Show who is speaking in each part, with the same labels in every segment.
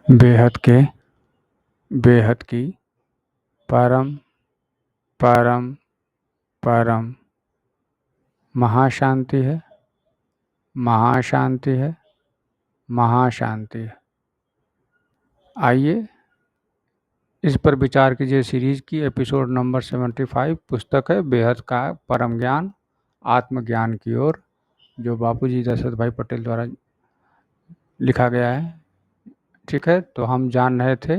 Speaker 1: बेहद के बेहद की परम परम परम महाशांति है, महाशांति है, महाशांति है। आइए इस पर विचार कीजिए। सीरीज की एपिसोड नंबर 75 पुस्तक है बेहद का परम ज्ञान आत्मज्ञान की ओर, जो बापूजी दशरथ भाई पटेल द्वारा लिखा गया है। ठीक है, तो हम जान रहे थे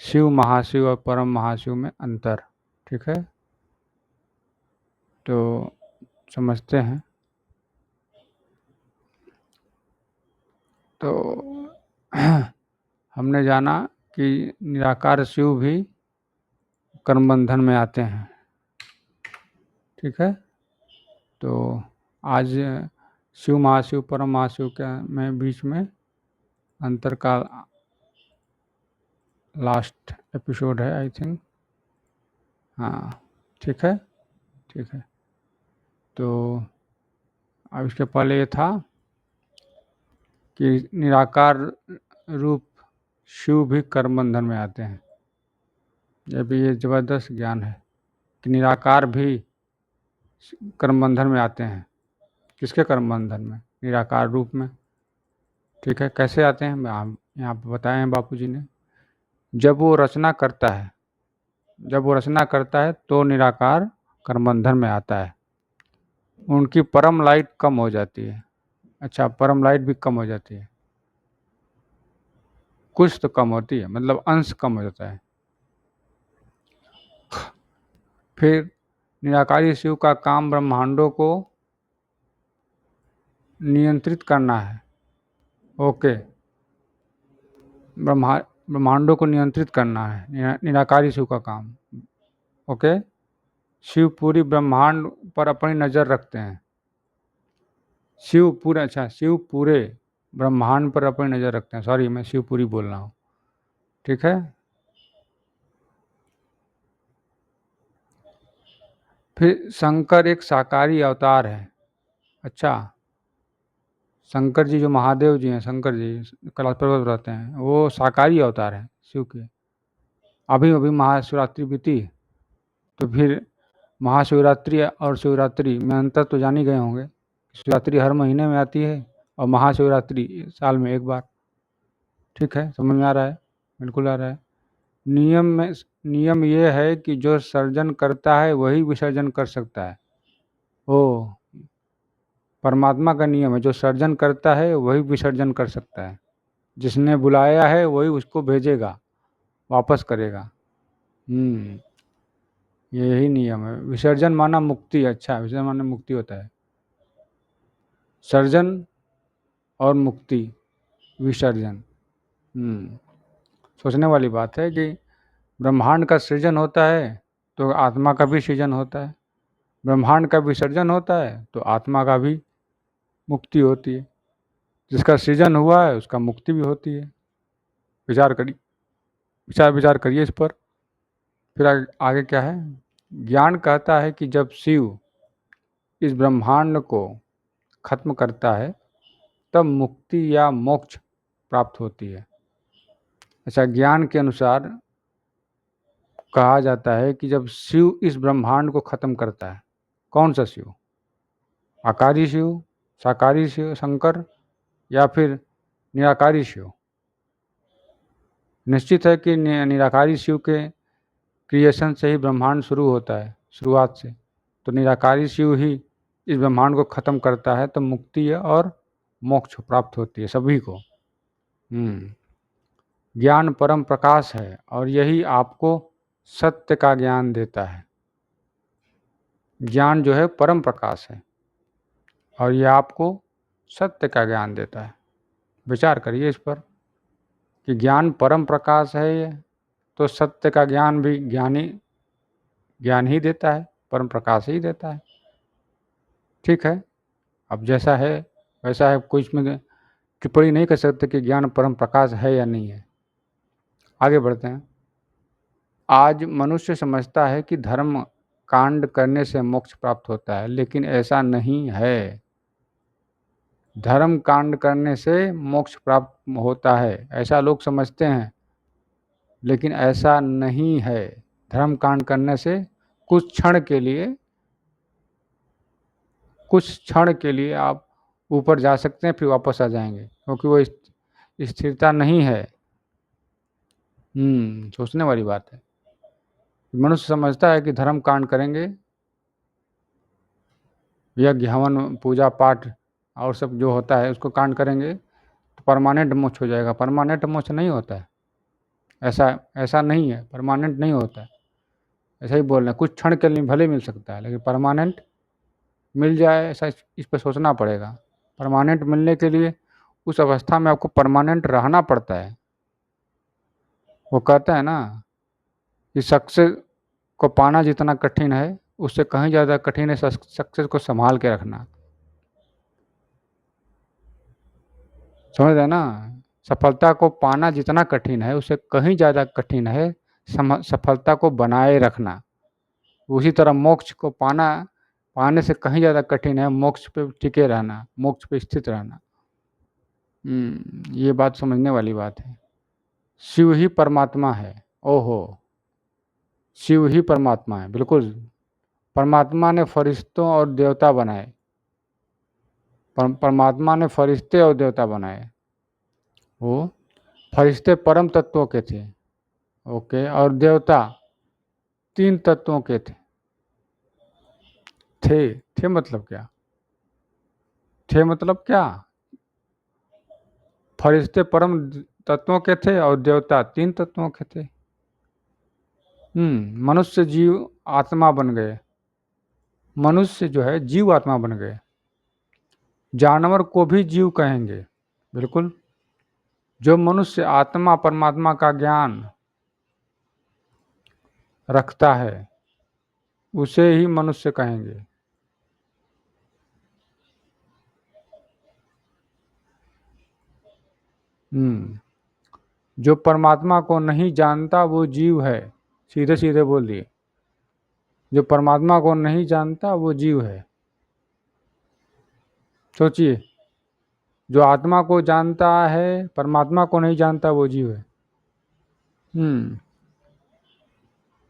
Speaker 1: शिव महाशिव और परम महाशिव में अंतर। ठीक है, तो समझते हैं। तो हमने जाना कि निराकार शिव भी कर्म बंधन में आते हैं। ठीक है, तो आज शिव महाशिव परम महाशिव के में बीच में अंतर का लास्ट एपिसोड है, आई थिंक। हाँ, ठीक है, ठीक है। तो अब इसके पहले ये था कि निराकार रूप शिव भी कर्म बंधन में आते हैं। ये भी ये जबरदस्त ज्ञान है कि निराकार भी कर्म बंधन में आते हैं। किसके कर्म बंधन में? निराकार रूप में। ठीक है, कैसे आते हैं यहाँ पर बताए हैं बापूजी ने। जब वो रचना करता है तो निराकार कर्म बंधन में आता है। उनकी परम लाइट कम हो जाती है। अच्छा, परम लाइट भी कम हो जाती है, कुछ तो कम होती है, मतलब अंश कम हो जाता है। फिर निराकारी शिव का काम ब्रह्मांडों को नियंत्रित करना है। ओके, ब्रह्मांडों को नियंत्रित करना है निराकारी शिव का काम। ओके, शिव पूरी ब्रह्मांड पर अपनी नज़र रखते हैं। शिव पूरे ब्रह्मांड पर अपनी नज़र रखते हैं। सॉरी, मैं शिवपुरी बोल रहा हूँ। ठीक है, फिर शंकर एक शाकाहारी अवतार है। अच्छा, शंकर जी जो महादेव जी हैं, शंकर जी कैलाश पर्वत रहते हैं, वो शाकाहारी अवतार है शिव के। अभी अभी महाशिवरात्रि बीती, तो फिर महाशिवरात्रि और शिवरात्रि में अंतर तो जान ही गए होंगे। शिवरात्रि हर महीने में आती है और महाशिवरात्रि साल में एक बार। ठीक है, समझ में आ रहा है? बिल्कुल आ रहा है। नियम ये है कि जो सर्जन करता है वही विसर्जन कर सकता है। ओ, परमात्मा का नियम है, जो सर्जन करता है वही विसर्जन कर सकता है। जिसने बुलाया है वही उसको भेजेगा, वापस करेगा। यही नियम है। विसर्जन माना मुक्ति। अच्छा, विसर्जन माना मुक्ति होता है। सर्जन और मुक्ति, विसर्जन। सोचने वाली बात है कि ब्रह्मांड का सृजन होता है तो आत्मा का भी सृजन होता है, ब्रह्मांड का विसर्जन होता है तो आत्मा का भी मुक्ति होती है। जिसका सृजन हुआ है उसका मुक्ति भी होती है। विचार करिए इस पर। फिर आगे क्या है? ज्ञान कहता है कि जब शिव इस ब्रह्मांड को खत्म करता है तब मुक्ति या मोक्ष प्राप्त होती है। अच्छा, ज्ञान के अनुसार कहा जाता है कि जब शिव इस ब्रह्मांड को खत्म करता है, कौन सा शिव? आकारी शिव, साकारी शिव शंकर, या फिर निराकारी शिव? निश्चित है कि निराकारी शिव के क्रिएशन से ही ब्रह्मांड शुरू होता है, शुरुआत से। तो निराकारी शिव ही इस ब्रह्मांड को खत्म करता है तो मुक्ति और मोक्ष प्राप्त होती है सभी को। ज्ञान परम प्रकाश है और यही आपको सत्य का ज्ञान देता है। ज्ञान जो है परम प्रकाश है और यह आपको सत्य का ज्ञान देता है। विचार करिए इस पर कि ज्ञान परम प्रकाश है ये, तो सत्य का ज्ञान भी ज्ञान ही देता है, परम प्रकाश ही देता है। ठीक है, अब जैसा है वैसा है, कोई इसमें टिप्पणी नहीं कर सकते कि ज्ञान परम प्रकाश है या नहीं है। आगे बढ़ते हैं। आज मनुष्य समझता है कि धर्म कांड करने से मोक्ष प्राप्त होता है, लेकिन ऐसा नहीं है। धर्म कांड करने से मोक्ष प्राप्त होता है, ऐसा लोग समझते हैं, लेकिन ऐसा नहीं है। धर्म कांड करने से कुछ क्षण के लिए आप ऊपर जा सकते हैं, फिर वापस आ जाएंगे, क्योंकि वो स्थिरता नहीं है। सोचने वाली बात है। मनुष्य समझता है कि धर्म कांड करेंगे, यज्ञ हवन पूजा पाठ और सब जो होता है उसको कांड करेंगे तो परमानेंट मोक्ष हो जाएगा। परमानेंट मोक्ष नहीं होता है, ऐसा ऐसा नहीं है, परमानेंट नहीं होता है। ऐसा ही बोल रहे हैं, कुछ क्षण के लिए भले मिल सकता है, लेकिन परमानेंट मिल जाए ऐसा इस पर सोचना पड़ेगा। परमानेंट मिलने के लिए उस अवस्था में आपको परमानेंट रहना पड़ता है। वो कहता है ना कि सक्सेस को पाना जितना कठिन है, उससे कहीं ज़्यादा कठिन है सक्सेस को संभाल के रखना। समझ रहे ना? सफलता को पाना जितना कठिन है, उससे कहीं ज़्यादा कठिन है सफलता को बनाए रखना। उसी तरह मोक्ष को पाने से कहीं ज़्यादा कठिन है मोक्ष पे टिके रहना, मोक्ष पे स्थित रहना। ये बात समझने वाली बात है। शिव ही परमात्मा है। ओहो, शिव ही परमात्मा है, बिल्कुल। परमात्मा ने फरिश्तों और देवता बनाए। परमात्मा ने फरिश्ते और देवता बनाए। वो फरिश्ते परम तत्वों के थे, ओके, और देवता तीन तत्वों के थे मतलब क्या? थे मतलब क्या? फरिश्ते परम तत्वों के थे और देवता तीन तत्वों के थे। मनुष्य जीव आत्मा बन गए। मनुष्य जो है जीव आत्मा बन गए। जानवर को भी जीव कहेंगे, बिल्कुल। जो मनुष्य आत्मा परमात्मा का ज्ञान रखता है उसे ही मनुष्य कहेंगे। जो परमात्मा को नहीं जानता वो जीव है, सीधे सीधे बोल दिए। जो परमात्मा को नहीं जानता वो जीव है। सोचिए, जो आत्मा को जानता है परमात्मा को नहीं जानता वो जीव है।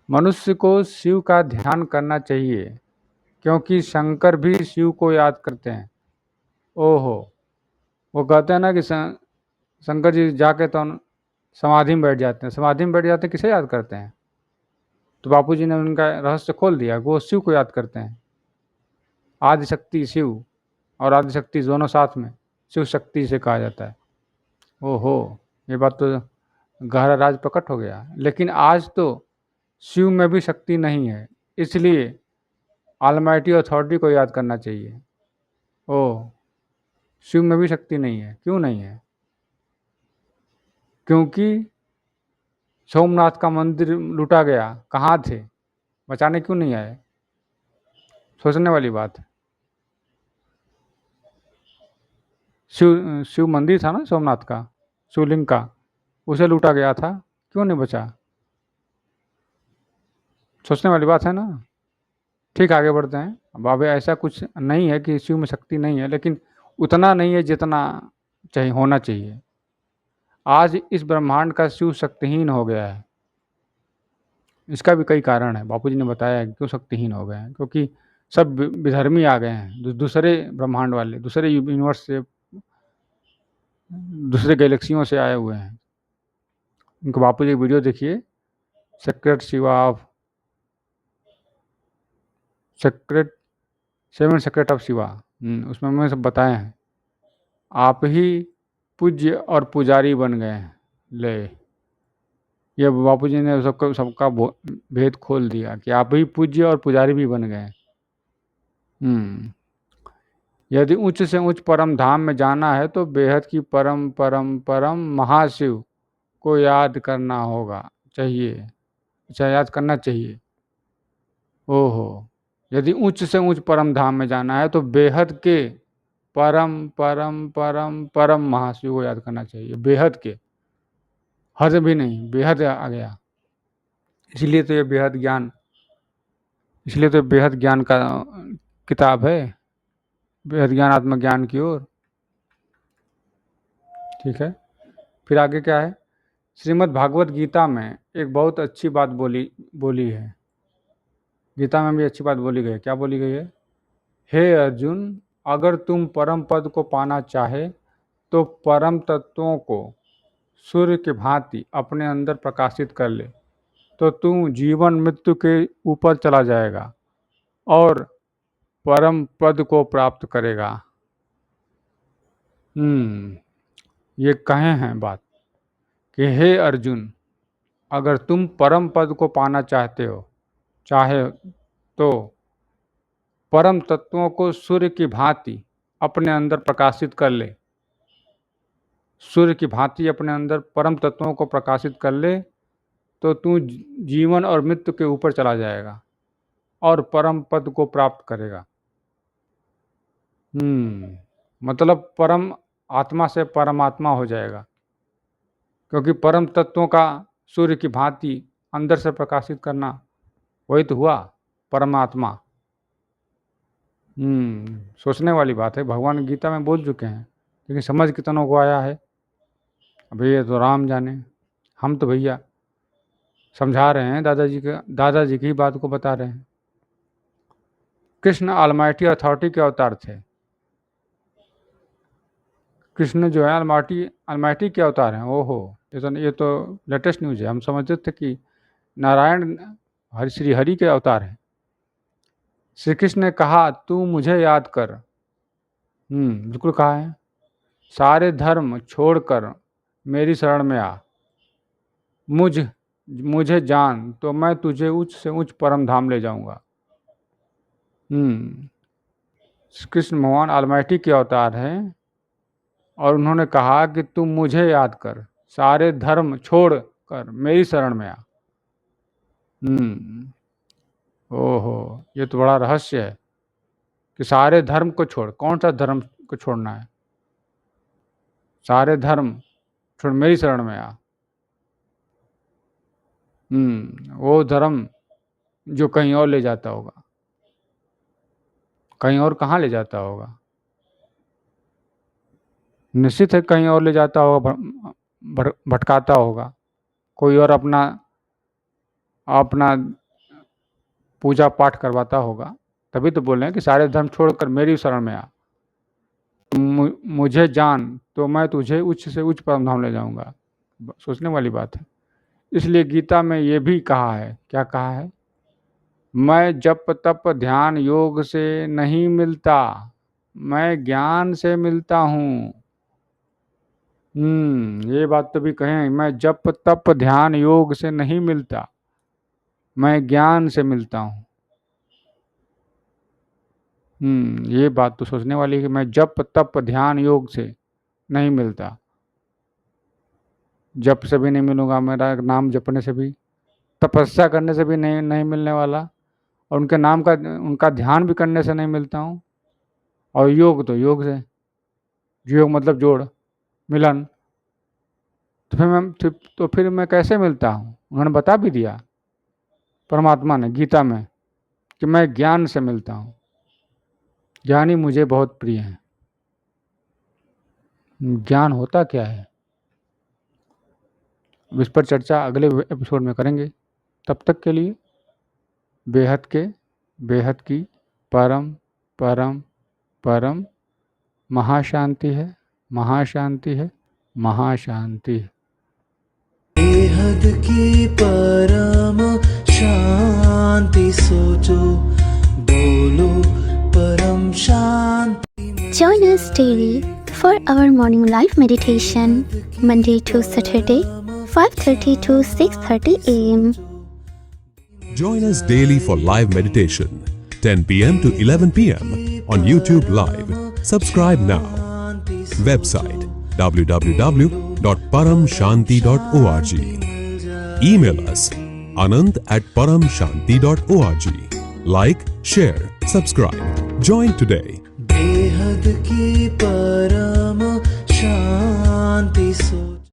Speaker 1: मनुष्य को शिव का ध्यान करना चाहिए, क्योंकि शंकर भी शिव को याद करते हैं। ओहो, वो कहते हैं ना कि शंकर जी जाके तो समाधि में बैठ जाते हैं। समाधि में बैठ जाते हैं, किसे याद करते हैं? तो बापू जी ने उनका रहस्य खोल दिया, वो शिव को याद करते हैं। आदिशक्ति शिव और आदिशक्ति दोनों साथ में शिव शक्ति से कहा जाता है। ओहो, ये बात तो गहरा राज प्रकट हो गया। लेकिन आज तो शिव में भी शक्ति नहीं है, इसलिए ऑलमाइटी अथॉरिटी को याद करना चाहिए। ओह, शिव में भी शक्ति नहीं है। क्यों नहीं है? क्योंकि सोमनाथ का मंदिर लूटा गया, कहाँ थे? बचाने क्यों नहीं आए? सोचने वाली बात है। शिव शिव मंदिर था ना सोमनाथ का, शिवलिंग का, उसे लूटा गया था, क्यों नहीं बचा? सोचने वाली बात है ना। ठीक, आगे बढ़ते हैं। अब अभी ऐसा कुछ नहीं है कि शिव में शक्ति नहीं है, लेकिन उतना नहीं है जितना चाहिए होना चाहिए। आज इस ब्रह्मांड का शिव शक्तिहीन हो गया है। इसका भी कई कारण है, बापूजी ने बताया है क्यों शक्तिहीन हो गए हैं। क्योंकि सब विधर्मी आ गए हैं, दूसरे ब्रह्मांड वाले, दूसरे यूनिवर्स से, दूसरे गैलेक्सियों से आए हुए हैं। उनको बापूजी की वीडियो देखिए, secret Shiva of secret 7 secret of Shiva, उसमें मैंने सब बताए हैं। आप ही पूज्य और पुजारी बन गए हैं। ले, ये बापूजी ने सबका भेद खोल दिया कि आप ही पूज्य और पुजारी भी बन गए। यदि उच्च से उच्च परम धाम में जाना है तो बेहद की परम परम परम महाशिव को याद करना होगा, चाहिए। अच्छा, याद करना चाहिए। ओहो, यदि उच्च से उच्च परम धाम में जाना है तो बेहद के परम परम परम परम महाशिव को याद करना चाहिए। बेहद के, हद भी नहीं, बेहद आ गया। इसलिए तो ये बेहद ज्ञान, इसलिए तो बेहद ज्ञान का किताब है, बेहद ज्ञान आत्मज्ञान की ओर। ठीक है, फिर आगे क्या है? श्रीमद् भागवत गीता में एक बहुत अच्छी बात बोली है। गीता में भी अच्छी बात बोली गई है। क्या बोली गई है? हे अर्जुन, अगर तुम परम पद को पाना चाहे तो परम तत्वों को सूर्य की भांति अपने अंदर प्रकाशित कर ले, तो तू जीवन मृत्यु के ऊपर चला जाएगा और परम पद को प्राप्त करेगा। ये कहे हैं बात कि हे अर्जुन, अगर तुम परम पद को पाना चाहे तो परम तत्वों को सूर्य की भांति अपने अंदर प्रकाशित कर ले। सूर्य की भांति अपने अंदर परम तत्वों को प्रकाशित कर ले, तो तू जीवन और मृत्यु के ऊपर चला जाएगा और परम पद को प्राप्त करेगा। मतलब परम आत्मा से परमात्मा हो जाएगा, क्योंकि परम तत्वों का सूर्य की भांति अंदर से प्रकाशित करना, वही तो हुआ परमात्मा। सोचने वाली बात है। भगवान गीता में बोल चुके हैं, लेकिन समझ कितनों को आया है अभी ये तो राम जाने। हम तो भैया समझा रहे हैं, दादाजी की बात को बता रहे हैं। कृष्ण ऑलमाइटी अथॉरिटी के अवतार थे। कृष्ण जो है ऑलमाइटी के अवतार हैं। ओहो, ये तो लेटेस्ट न्यूज़ है। हम समझते थे कि नारायण श्री हरि के अवतार हैं। श्री कृष्ण ने कहा, तू मुझे याद कर। बिल्कुल कहा है। सारे धर्म छोड़कर मेरी शरण में आ। मुझे जान तो मैं तुझे उच्च से उच्च परम धाम ले जाऊंगा। कृष्ण भगवान ऑलमाइटी के अवतार हैं और उन्होंने कहा कि तुम मुझे याद कर, सारे धर्म छोड़ कर मेरी शरण में आ। ओहो, ये तो बड़ा रहस्य है कि सारे धर्म को छोड़। कौन सा धर्म को छोड़ना है? सारे धर्म छोड़ मेरी शरण में आ। वो धर्म जो कहीं और ले जाता होगा। कहीं और कहाँ ले जाता होगा? निश्चित है कहीं और ले जाता होगा, भटकाता होगा। कोई और अपना पूजा पाठ करवाता होगा। तभी तो बोल रहे हैं कि सारे धर्म छोड़कर मेरी शरण में आ। मुझे जान तो मैं तुझे उच्च से उच्च परम धाम ले जाऊंगा। सोचने वाली बात है। इसलिए गीता में ये भी कहा है। क्या कहा है? मैं जप तप ध्यान योग से नहीं मिलता, मैं ज्ञान से मिलता हूँ। ये बात तो भी कहें, मैं जप तप ध्यान योग से नहीं मिलता, मैं ज्ञान से मिलता हूँ। ये बात तो सोचने वाली है कि मैं जप तप ध्यान योग से नहीं मिलता। जप से भी नहीं मिलूंगा, मेरा नाम जपने से भी, तपस्या करने से भी नहीं मिलने वाला, और उनका ध्यान भी करने से नहीं मिलता हूँ। और योग तो योग से, योग मतलब जोड़, मिलन। तो फिर मैं कैसे मिलता हूँ? उन्होंने बता भी दिया परमात्मा ने गीता में कि मैं ज्ञान से मिलता हूँ। ज्ञानी मुझे बहुत प्रिय है। ज्ञान होता क्या है, इस पर चर्चा अगले एपिसोड में करेंगे। तब तक के लिए बेहद की परम परम परम महाशांति है, महाशांति है, महाशांति है।
Speaker 2: बेहद की परम शांति सोचो, बोलो परम शांति।
Speaker 3: Join us daily for our morning live meditation, Monday to Saturday, 5:30 to 6:30 a.m.
Speaker 4: Join us daily for live meditation, 10 p.m. to 11 p.m. on YouTube Live. Subscribe now. Website www.paramshanti.org. Email us anant@paramshanti.org. Like, share, subscribe. Join today.
Speaker 2: बेहद की परम